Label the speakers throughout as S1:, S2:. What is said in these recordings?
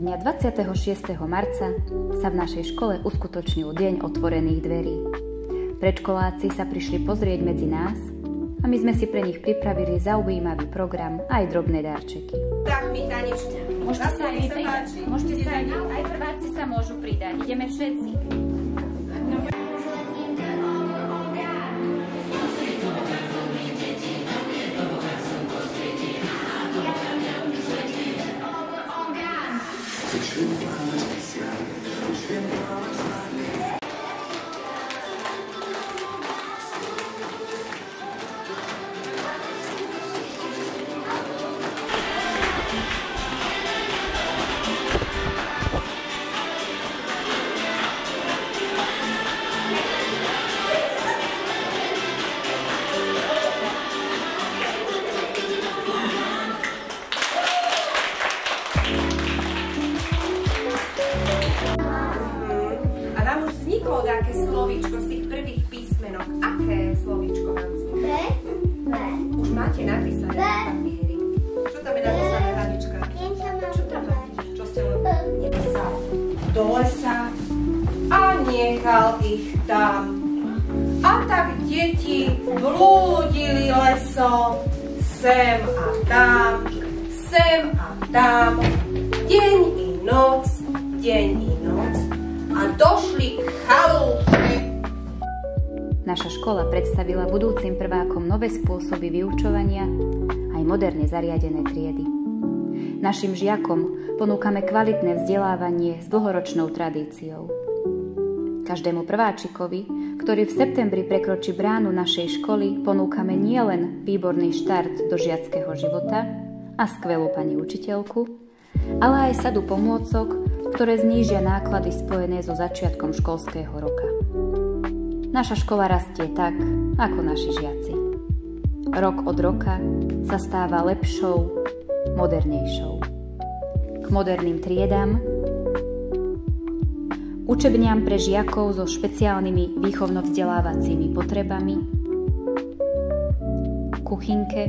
S1: Dňa 26. marca sa v našej škole uskutočnil Deň otvorených dverí. Predškoláci sa prišli pozrieť medzi nás a my sme si pre nich pripravili zaujímavý program a aj drobné darčeky.
S2: Tak my tanečne.
S1: Môžete sa aj pridať. Môžete sa aj prváci sa môžu pridať. Ideme všetci.
S2: Také slovíčko z tých prvých písmenok. Aké slovíčko vám vzniklo? Už máte napísané na papieri. Čo tam je napísané, Hanička? Čo tam máte? Čo ste nepísali? Do lesa a nechal ich tam. A tak deti blúdili lesom, sem a tam, deň i noc, a došli k chalúbke.
S1: Naša škola predstavila budúcim prvákom nové spôsoby vyučovania aj moderne zariadené triedy. Našim žiakom ponúkame kvalitné vzdelávanie s dlhoročnou tradíciou. Každému prváčikovi, ktorý v septembri prekročí bránu našej školy, ponúkame nielen výborný štart do žiackého života a skvelú pani učiteľku, ale aj sadu pomôcok, ktoré znížia náklady spojené so začiatkom školského roka. Naša škola rastie tak, ako naši žiaci. Rok od roka sa stáva lepšou, modernejšou. K moderným triedám, učebniam pre žiakov so špeciálnymi výchovno-vzdelávacími potrebami, kuchynke,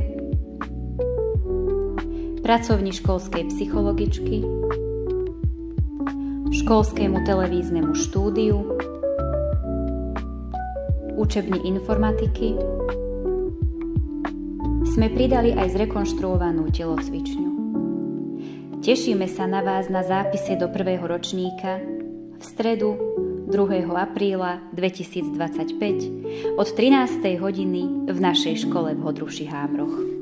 S1: pracovni školskej psychologičky, školskému televíznemu štúdiu, učebni informatiky sme pridali aj zrekonštruovanú telocvičňu. Tešíme sa na vás na zápise do prvého ročníka v stredu 2. apríla 2025 od 13. hodiny v našej škole v Hodruši Hámroch.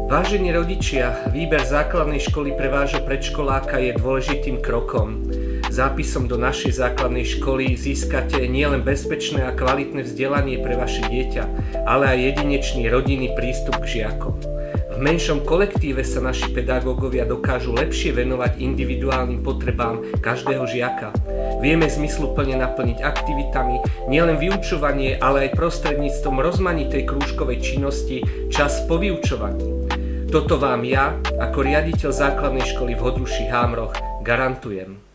S3: Vážení rodičia, výber základnej školy pre vášho predškoláka je dôležitým krokom. Zápisom do našej základnej školy získate nielen bezpečné a kvalitné vzdelanie pre vaše dieťa, ale aj jedinečný rodinný prístup k žiakom. V menšom kolektíve sa naši pedagógovia dokážu lepšie venovať individuálnym potrebám každého žiaka. Vieme zmysluplne naplniť aktivitami nielen vyučovanie, ale aj prostredníctvom rozmanitej krúžkovej činnosti čas po vyučovaní. Toto vám ja, ako riaditeľ základnej školy v Hodruši Hámroch, garantujem.